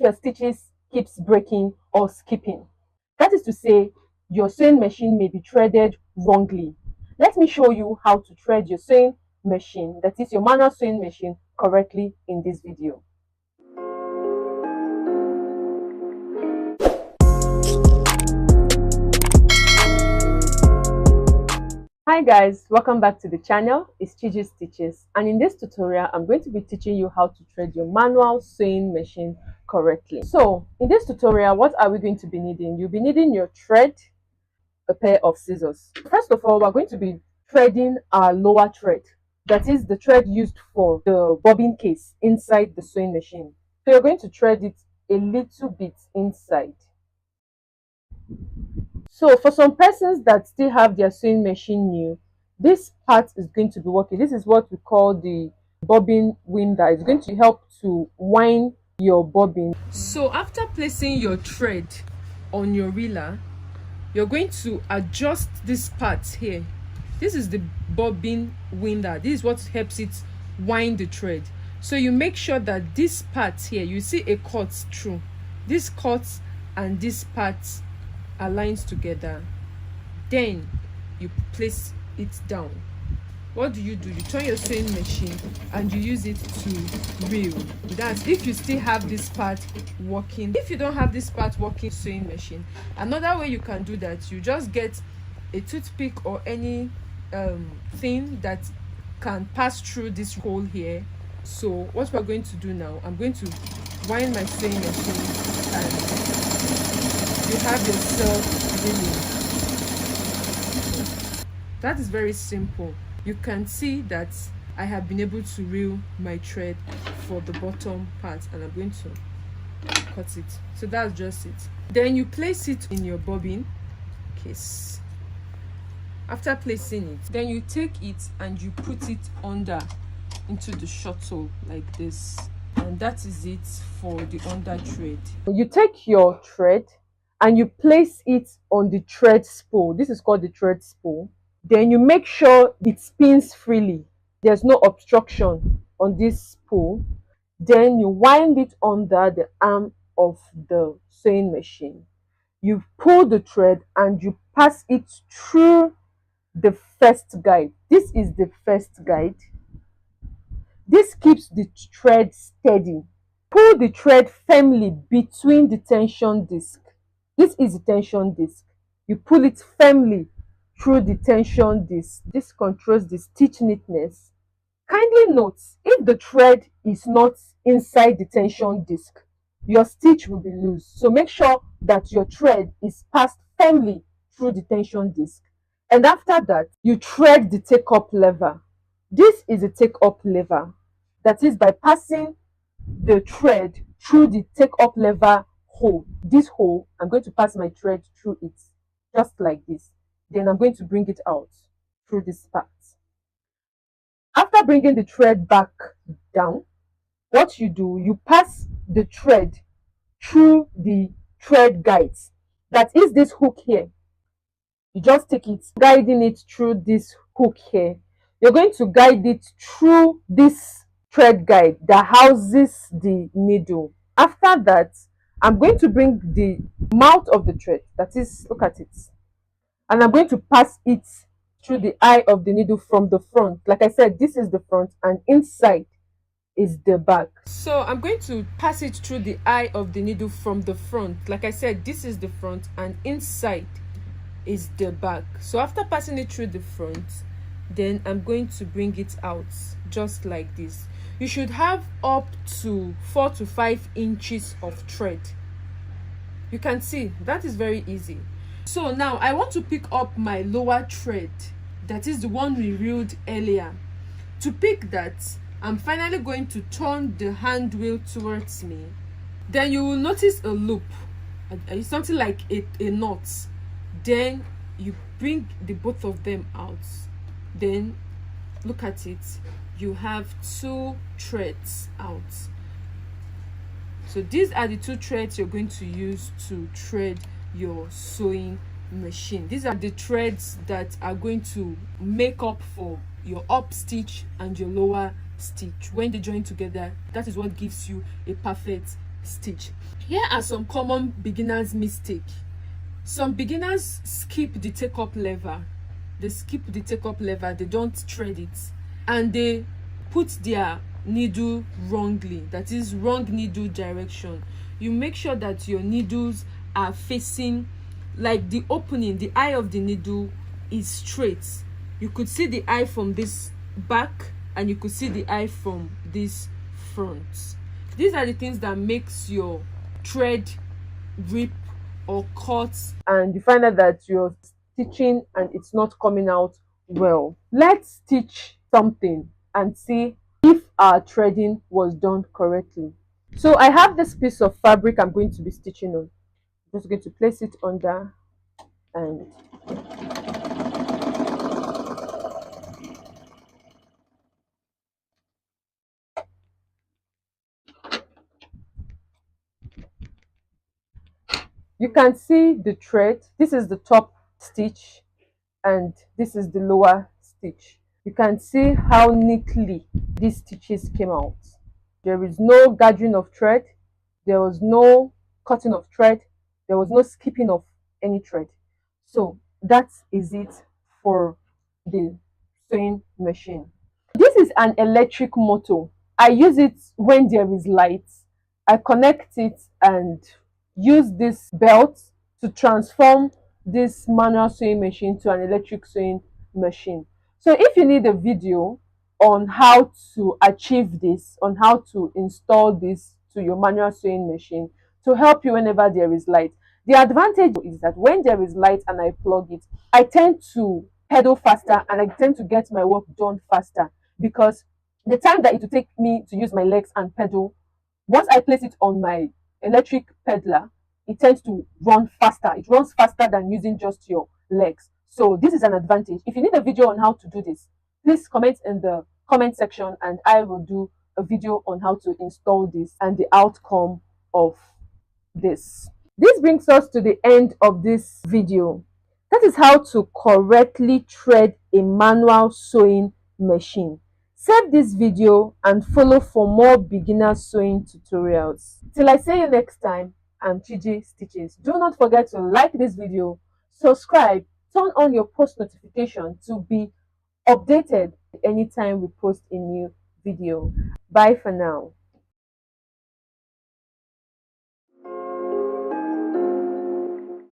your stitches keeps breaking or skipping. That is to say, your sewing machine may be threaded wrongly. Let me show you how to thread your sewing machine, that is your manual sewing machine, correctly in this video. Hi guys, welcome back to the channel. It's Chiji Stitches, and in this tutorial I'm going to be teaching you how to thread your manual sewing machine correctly. So in this tutorial, what are we going to be needing? You'll be needing your thread, a pair of scissors. First of all, we're going to be threading our lower thread, that is the thread used for the bobbin case inside the sewing machine. So you're going to thread it a little bit inside. So for some persons that still have their sewing machine new, this part is going to be working. This is what we call the bobbin winder. It's going to help to wind your bobbin. So after placing your thread on your reeler, you're going to adjust this part here. This is the bobbin winder. This is what helps it wind the thread. So you make sure that this part here, you see a cut through. This cut and this part aligns together. Then you place it down. What do? You turn your sewing machine and you use it to reel. That's if you still have this part working. If you don't have this part working sewing machine, another way you can do that, you just get a toothpick or any thing that can pass through this hole here. So what we're going to do now, I'm going to wind my sewing machine and you have yourself reeling. That is very simple. You can see that I have been able to reel my thread for the bottom part, and I'm going to cut it. So that's just it. Then you place it in your bobbin case. After placing it, then you take it and you put it under into the shuttle like this, and that is it for the under thread. You take your thread and you place it on the thread spool. This is called the thread spool. Then you make sure it spins freely. There's no obstruction on this spool. Then you wind it under the arm of the sewing machine. You pull the thread and you pass it through the first guide. This is the first guide. This keeps the thread steady. Pull the thread firmly between the tension disc. This is the tension disc. You pull it firmly through the tension disc. This controls the stitch neatness. Kindly note, if the thread is not inside the tension disc, your stitch will be loose. So make sure that your thread is passed firmly through the tension disc. And after that, you thread the take-up lever. This is the take-up lever. That is by passing the thread through the take-up lever hole. This hole, I'm going to pass my thread through it, just like this. Then I'm going to bring it out through this part. After bringing the thread back down, what you do, you pass the thread through the thread guides. That is this hook here. You just take it, guiding it through this hook here. You're going to guide it through this thread guide that houses the needle. After that, I'm going to bring the mouth of the thread, that is, look at it, and I'm going to pass it through the eye of the needle from the front. Like I said, this is the front and inside is the back. So I'm going to pass it through the eye of the needle from the front. Like I said, this is the front and inside is the back. So after passing it through the front, then I'm going to bring it out just like this. You should have up to 4 to 5 inches of thread. You can see that is very easy. So now I want to pick up my lower thread, that is the one we reeled earlier. To pick that, I'm finally going to turn the hand wheel towards me. Then you will notice a loop, something like a knot. Then you bring the both of them out. Then look at it, you have 2 threads out. So these are the 2 threads you're going to use to thread your sewing machine. These are the threads that are going to make up for your up stitch and your lower stitch. When they join together, that is what gives you a perfect stitch. Here are some common beginners mistake. Some beginners skip the take up lever. They skip the take up lever, they don't thread it, and they put their needle wrongly, that is wrong needle direction. You make sure that your needles are facing, like the opening, the eye of the needle is straight. You could see the eye from this back and you could see the eye from this front. These are the things that makes your thread rip or cut, and you find out that you're stitching and it's not coming out well. Let's stitch something and see if our threading was done correctly. So I have this piece of fabric I'm going to be stitching on. I'm just going to place it under, and you can see the thread. This is the top stitch and this is the lower stitch. You can see how neatly these stitches came out. There is no gathering of thread, there was no cutting of thread, there was no skipping of any thread. So that is it for the sewing machine. This is an electric motor. I use it when there is light. I connect it and use this belt to transform this manual sewing machine to an electric sewing machine. So if you need a video on how to achieve this, on how to install this to your manual sewing machine to help you whenever there is light. The advantage is that when there is light and I plug it, I tend to pedal faster and I tend to get my work done faster, because the time that it will take me to use my legs and pedal, once I place it on my electric peddler, it tends to run faster. It runs faster than using just your legs. So this is an advantage. If you need a video on how to do this, please comment in the comment section and I will do a video on how to install this and the outcome of this. This brings us to the end of this video. That is how to correctly thread a manual sewing machine. Save this video and follow for more beginner sewing tutorials. Till I see you next time, I'm Chiji Stitches. Do not forget to like this video, subscribe, turn on your post notification to be updated anytime we post a new video. Bye for now.